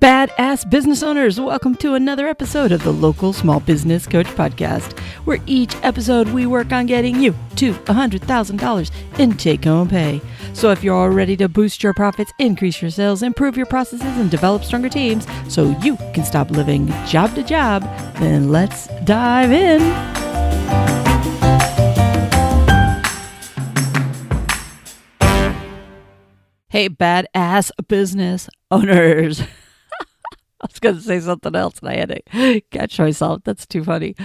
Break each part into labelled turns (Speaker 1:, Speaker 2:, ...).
Speaker 1: Badass business owners, welcome to another episode of the Local Small Business Coach Podcast, where each episode we work on getting you to $100,000 in take-home pay. So if you're all ready to boost your profits, increase your sales, improve your processes, and develop stronger teams so you can stop living job to job, then let's dive in. Hey, badass business owners. I was going to say something else and I had to catch myself. That's too funny.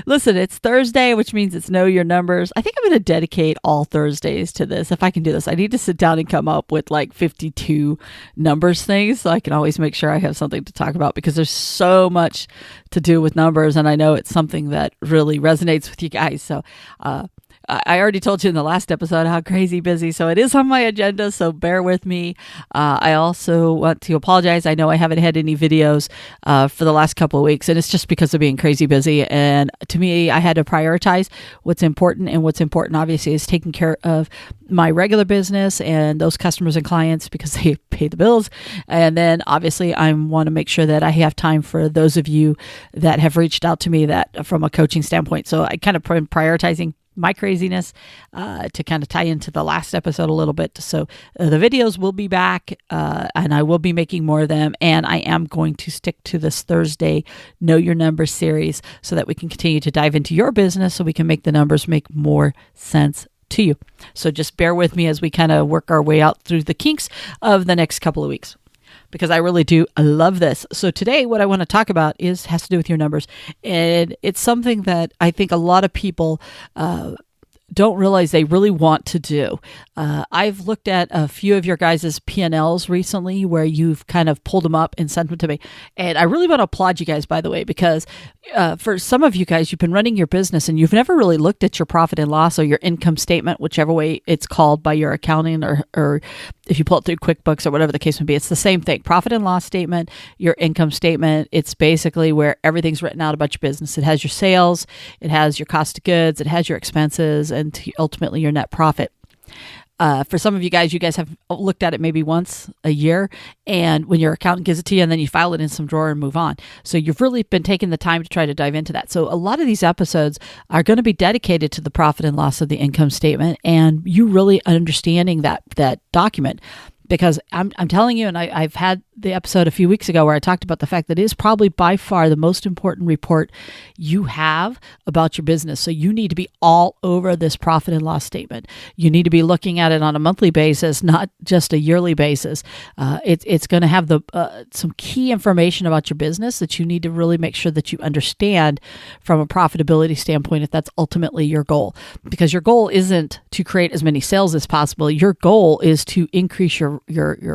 Speaker 1: Listen, it's Thursday, which means it's Know Your Numbers. I think I'm going to dedicate all Thursdays to this. If I can do this, I need to sit down and come up with like 52 numbers things so I can always make sure I have something to talk about because there's so much to do with numbers. And I know it's something that really resonates with you guys. So, I already told you in the last episode how crazy busy, so it is on my agenda, so bear with me. I also want to apologize. I know I haven't had any videos for the last couple of weeks, and it's just because of being crazy busy. And to me, I had to prioritize what's important, and what's important, obviously, is taking care of my regular business and those customers and clients because they pay the bills. And then, obviously, I want to make sure that I have time for those of you that have reached out to me that from a coaching standpoint. So I kind of prioritizing my craziness to kind of tie into the last episode a little bit. So the videos will be back and I will be making more of them. And I am going to stick to this Thursday Know Your Numbers series so that we can continue to dive into your business so we can make the numbers make more sense to you. So just bear with me as we kind of work our way out through the kinks of the next couple of weeks, because I really do love this. So today, what I want to talk about has to do with your numbers. And it's something that I think a lot of people don't realize they really want to do. I've looked at a few of your guys' P&Ls recently where you've kind of pulled them up and sent them to me. And I really want to applaud you guys, by the way, because for some of you guys, you've been running your business and you've never really looked at your profit and loss or your income statement, whichever way it's called by your accounting or if you pull it through QuickBooks or whatever the case may be. It's the same thing. Profit and loss statement, your income statement. It's basically where everything's written out about your business. It has your sales, it has your cost of goods, it has your expenses, and ultimately your net profit. For some of you guys have looked at it maybe once a year, and when your accountant gives it to you, and then you file it in some drawer and move on. So you've really been taking the time to try to dive into that. So a lot of these episodes are going to be dedicated to the profit and loss of the income statement, and you really understanding that document. Because I'm telling you, and I've had the episode a few weeks ago where I talked about the fact that it is probably by far the most important report you have about your business. So you need to be all over this profit and loss statement. You need to be looking at it on a monthly basis, not just a yearly basis. It's going to have some key information about your business that you need to really make sure that you understand from a profitability standpoint if that's ultimately your goal. Because your goal isn't to create as many sales as possible. Your goal is to increase your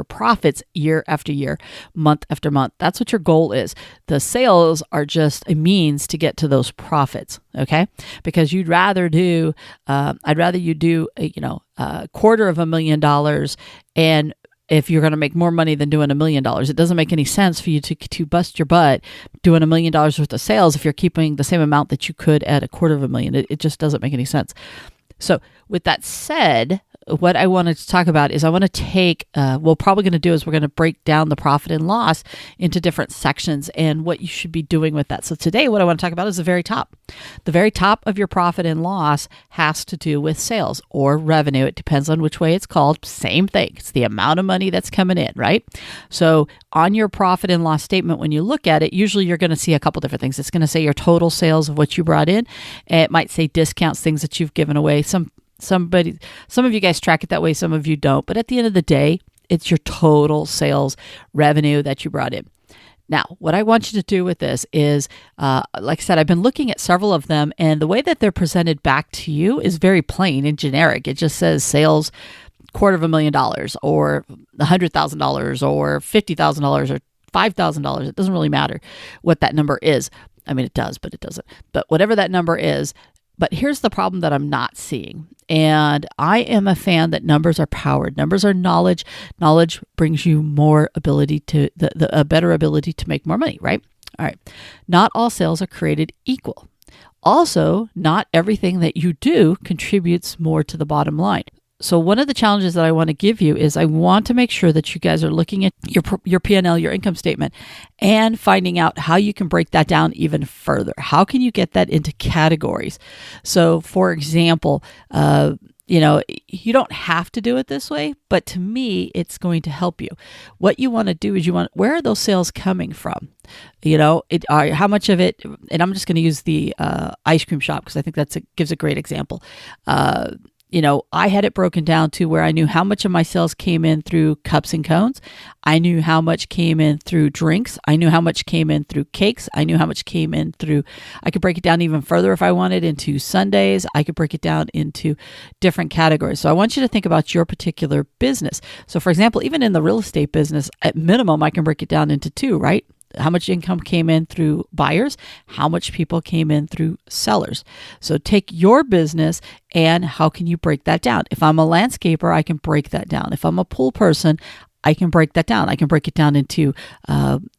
Speaker 1: profits year after year, month after month. That's what your goal is. The sales are just a means to get to those profits. Okay, because I'd rather you do $250,000, and if you're going to make more money than doing $1 million, it doesn't make any sense for you to bust your butt doing $1 million worth of sales if you're keeping the same amount that you could at $250,000. It just doesn't make any sense. So with that said, what I wanted to talk about is I want to take, we're going to break down the profit and loss into different sections and what you should be doing with that. So today, what I want to talk about is the very top. The very top of your profit and loss has to do with sales or revenue. It depends on which way it's called. Same thing. It's the amount of money that's coming in, right? So on your profit and loss statement, when you look at it, usually you're going to see a couple different things. It's going to say your total sales of what you brought in. It might say discounts, things that you've given away. Some of you guys track it that way, some of you don't. But at the end of the day, it's your total sales revenue that you brought in. Now, what I want you to do with this is, like I said, I've been looking at several of them, and the way that they're presented back to you is very plain and generic. It just says sales $250,000 or $100,000 or $50,000 or $5,000. It doesn't really matter what that number is. I mean, it does, but it doesn't. But whatever that number is, but here's the problem that I'm not seeing. And I am a fan that numbers are powered. Numbers are knowledge. Knowledge brings you more ability to, a better ability to make more money, right? All right. Not all sales are created equal. Also, not everything that you do contributes more to the bottom line. So one of the challenges that I want to give you is I want to make sure that you guys are looking at your P&L, your income statement, and finding out how you can break that down even further. How can you get that into categories? So for example, you don't have to do it this way, but to me, it's going to help you. What you want to do is where are those sales coming from? How much of it, and I'm just going to use the ice cream shop because I think gives a great example. I had it broken down to where I knew how much of my sales came in through cups and cones. I knew how much came in through drinks. I knew how much came in through cakes. I knew how much came in through, I could break it down even further if I wanted into sundaes. I could break it down into different categories. So I want you to think about your particular business. So for example, even in the real estate business, at minimum, I can break it down into two, right? How much income came in through buyers, how much people came in through sellers. So take your business and how can you break that down? If I'm a landscaper, I can break that down. If I'm a pool person, I can break that down. I can break it down into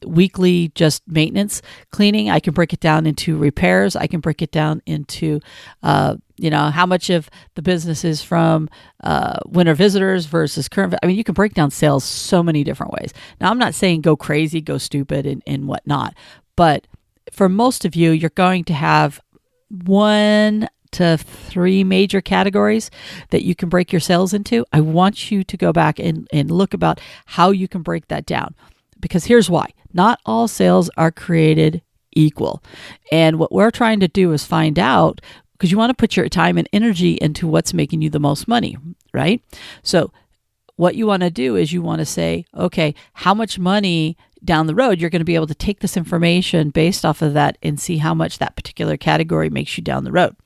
Speaker 1: weekly just maintenance, cleaning. I can break it down into repairs. I can break it down into, how much of the business is from winter visitors versus current. I mean, you can break down sales so many different ways. Now, I'm not saying go crazy, go stupid, and whatnot. But for most of you, you're going to have 1 to 3 major categories that you can break your sales into. I want you to go back and look about how you can break that down. Because here's why. Not all sales are created equal. And what we're trying to do is find out, because you want to put your time and energy into what's making you the most money, right? So what you want to do is you want to say, okay, how much money down the road, you're going to be able to take this information based off of that and see how much that particular category makes you down the road.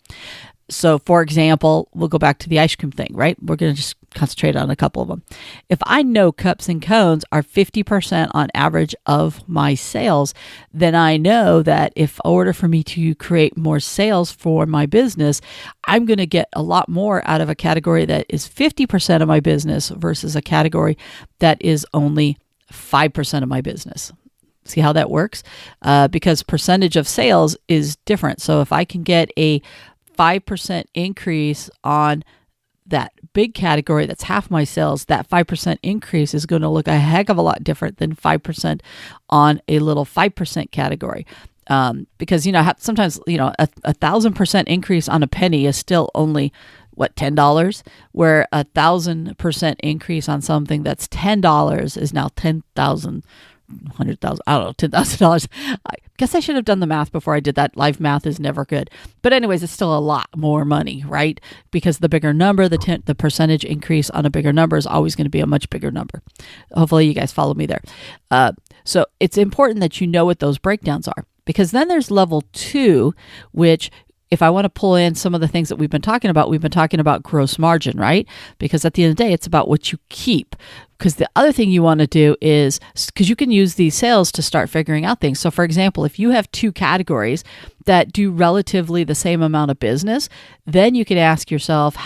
Speaker 1: So for example, we'll go back to the ice cream thing, right? We're going to just concentrate on a couple of them. If I know cups and cones are 50% on average of my sales, then I know that if in order for me to create more sales for my business, I'm going to get a lot more out of a category that is 50% of my business versus a category that is only 5% of my business. See how that works? Because percentage of sales is different. So if I can get a 5% increase on that big category that's half my sales, that 5% increase is going to look a heck of a lot different than 5% on a little 5% category. Because, sometimes, a 1,000% increase on a penny is still only $10, where 1,000% increase on something that's $10 is now 10,000, 100,000, I don't know, $10,000. I guess I should have done the math before I did that. Live math is never good. But anyways, it's still a lot more money, right? Because the bigger number, the percentage increase on a bigger number is always going to be a much bigger number. Hopefully you guys follow me there. So it's important that you know what those breakdowns are, because then there's level 2, which if I want to pull in some of the things that we've been talking about gross margin, right? Because at the end of the day, it's about what you keep. Because the other thing you want to do is, because you can use these sales to start figuring out things. So for example, if you have 2 categories that do relatively the same amount of business, then you can ask yourself,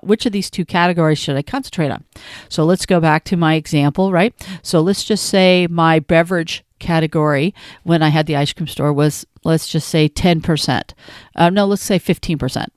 Speaker 1: which of these 2 categories should I concentrate on? So let's go back to my example, right? So let's just say my beverage category when I had the ice cream store was, let's just say 10%. No, let's say 15%,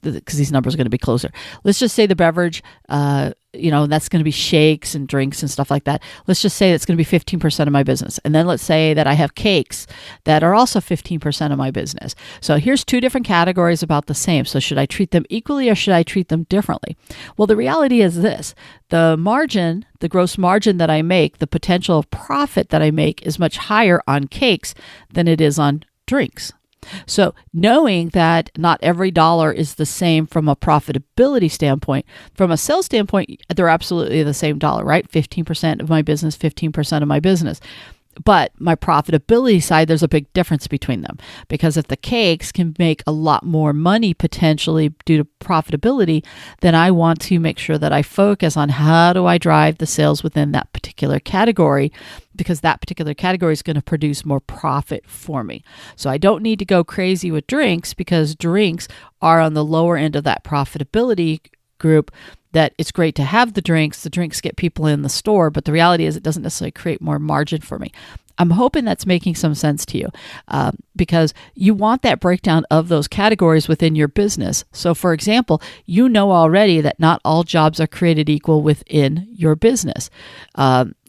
Speaker 1: because these numbers are going to be closer. Let's just say the beverage, that's going to be shakes and drinks and stuff like that. Let's just say that's going to be 15% of my business. And then let's say that I have cakes that are also 15% of my business. So here's 2 different categories about the same. So should I treat them equally or should I treat them differently? Well, the reality is this. The margin, the gross margin that I make, the potential of profit that I make is much higher on cakes than it is on drinks. So knowing that not every dollar is the same from a profitability standpoint, from a sales standpoint, they're absolutely the same dollar, right? 15% of my business, 15% of my business. But my profitability side, there's a big difference between them, because if the cakes can make a lot more money potentially due to profitability, then I want to make sure that I focus on how do I drive the sales within that particular category, because that particular category is going to produce more profit for me. So I don't need to go crazy with drinks, because drinks are on the lower end of that profitability group. That it's great to have the drinks get people in the store, but the reality is it doesn't necessarily create more margin for me. I'm hoping that's making some sense to you, because you want that breakdown of those categories within your business. So, for example, you know already that not all jobs are created equal within your business.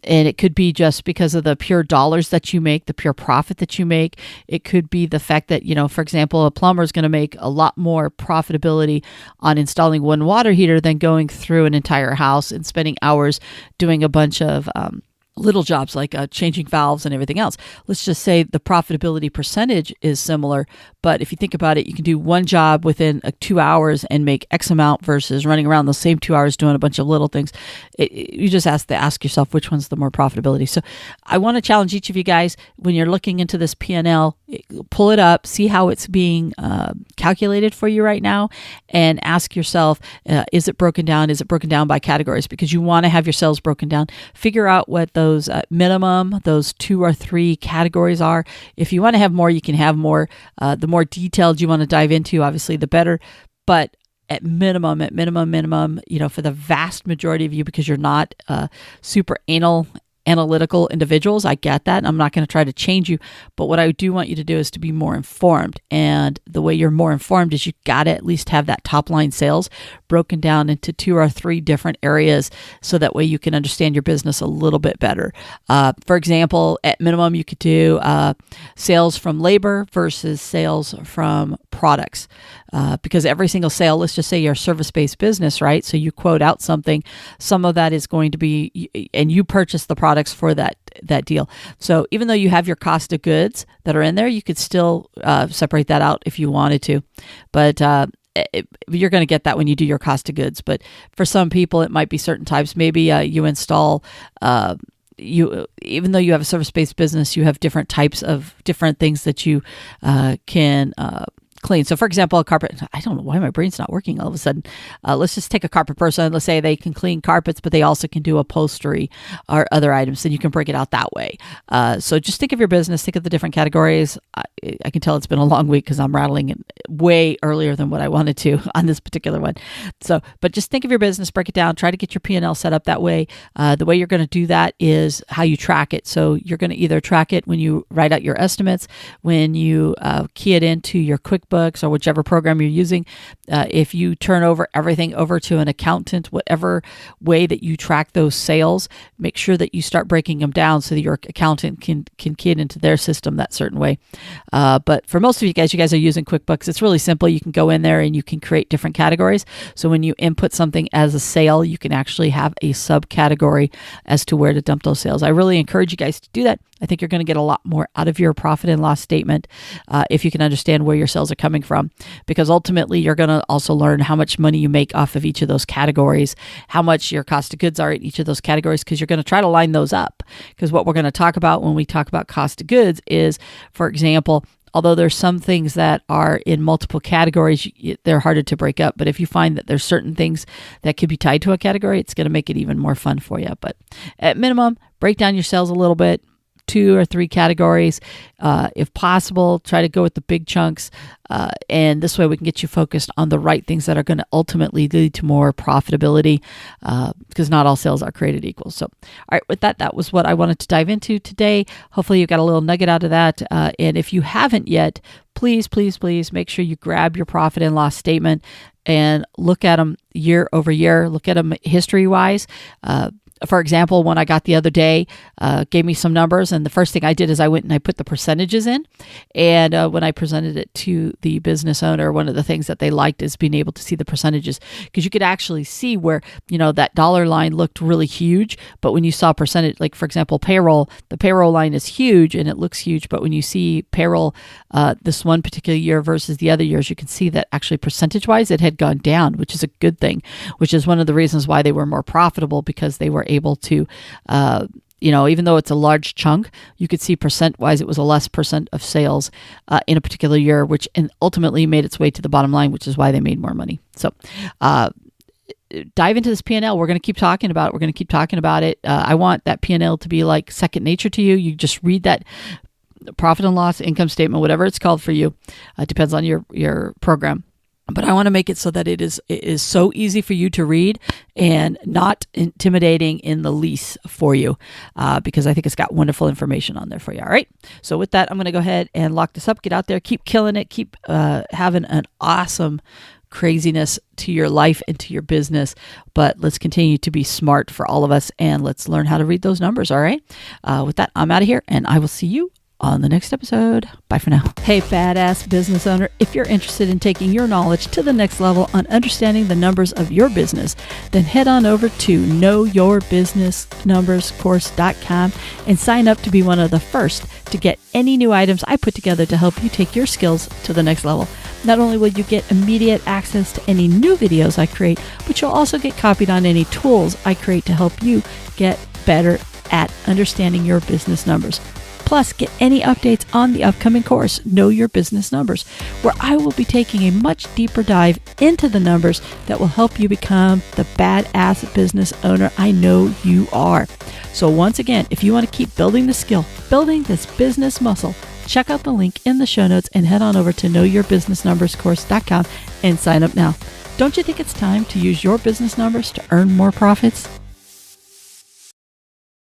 Speaker 1: And it could be just because of the pure dollars that you make, the pure profit that you make. It could be the fact that, for example, a plumber is going to make a lot more profitability on installing one water heater than going through an entire house and spending hours doing a bunch of little jobs like changing valves and everything else. Let's just say the profitability percentage is similar, but if you think about it, you can do one job within 2 hours and make X amount versus running around those same 2 hours doing a bunch of little things. You just have to ask yourself which one's the more profitability. So I want to challenge each of you guys, when you're looking into this P&L, pull it up, see how it's being calculated for you right now, and ask yourself, is it broken down? Is it broken down by categories? Because you want to have your sales broken down. Figure out what those minimum, those 2 or 3 categories are. If you want to have more, you can have more. The more detailed you want to dive into, obviously, the better. But at minimum, for the vast majority of you, because you're not super analytical individuals, I get that. I'm not going to try to change you, but what I do want you to do is to be more informed. And the way you're more informed is you got to at least have that top line sales broken down into 2 or 3 different areas, so that way you can understand your business a little bit better. For example, at minimum, you could do sales from labor versus sales from products. Because every single sale, let's just say you're a service-based business, right? So you quote out something, some of that is going to be, and you purchase the products for that deal. So even though you have your cost of goods that are in there, you could still separate that out if you wanted to. But you're going to get that when you do your cost of goods. But for some people, it might be certain types. Maybe you install even though you have a service-based business, you have different types of different things that you can clean. So for example, a carpet, I don't know why my brain's not working all of a sudden. Let's just take a carpet person. Let's say they can clean carpets, but they also can do upholstery or other items, and you can break it out that way. So just think of your business, think of the different categories. I can tell it's been a long week because I'm rattling it way earlier than what I wanted to on this particular one. So, but just think of your business, break it down, try to get your P&L set up that way. The way you're going to do that is how you track it. So you're going to either track it when you write out your estimates, when you key it into your QuickBooks or whichever program you're using. If you turn everything over to an accountant, whatever way that you track those sales, make sure that you start breaking them down so that your accountant can key it into their system that certain way. But for most of you guys are using QuickBooks. It's really simple. You can go in there and you can create different categories. So when you input something as a sale, you can actually have a subcategory as to where to dump those sales. I really encourage you guys to do that. I think you're going to get a lot more out of your profit and loss statement if you can understand where your sales are coming from, because ultimately you're going to also learn how much money you make off of each of those categories, how much your cost of goods are in each of those categories, because you're going to try to line those up. Because what we're going to talk about when we talk about cost of goods is, for example, although there's some things that are in multiple categories, they're harder to break up. But if you find that there's certain things that could be tied to a category, it's going to make it even more fun for you. But at minimum, break down your sales a little bit. 2 or 3 categories. If possible, try to go with the big chunks. And this way we can get you focused on the right things that are going to ultimately lead to more profitability, because not all sales are created equal. So, all right, with that was what I wanted to dive into today. Hopefully you got a little nugget out of that. And if you haven't yet, please make sure you grab your profit and loss statement and look at them year over year. Look at them history-wise. For example, one I got the other day gave me some numbers, and the first thing I did is I went and I put the percentages in. And when I presented it to the business owner, one of the things that they liked is being able to see the percentages, because you could actually see where, that dollar line looked really huge. But when you saw percentage, like for example, payroll, the payroll line is huge and it looks huge. But when you see payroll this one particular year versus the other years, you can see that actually percentage-wise it had gone down, which is a good thing, which is one of the reasons why they were more profitable, because they were able to, even though it's a large chunk, you could see percent-wise it was a less percent of sales in a particular year, which ultimately made its way to the bottom line, which is why they made more money. So dive into this P&L. We're going to keep talking about it. I want that P&L to be like second nature to you. You just read that profit and loss, income statement, whatever it's called for you. Depends on your program. but I want to make it so that it is so easy for you to read and not intimidating in the least for you, because I think it's got wonderful information on there for you. All right. So with that, I'm going to go ahead and lock this up. Get out there, keep killing it, keep having an awesome craziness to your life and to your business. But let's continue to be smart for all of us, and let's learn how to read those numbers. All right. With that, I'm out of here, and I will see you on the next episode. Bye for now. Hey, badass business owner, if you're interested in taking your knowledge to the next level on understanding the numbers of your business, then head on over to knowyourbusinessnumberscourse.com and sign up to be one of the first to get any new items I put together to help you take your skills to the next level. Not only will you get immediate access to any new videos I create, but you'll also get copied on any tools I create to help you get better at understanding your business numbers. Plus, get any updates on the upcoming course, Know Your Business Numbers, where I will be taking a much deeper dive into the numbers that will help you become the badass business owner I know you are. So once again, if you want to keep building the skill, building this business muscle, check out the link in the show notes and head on over to knowyourbusinessnumberscourse.com and sign up now. Don't you think it's time to use your business numbers to earn more profits?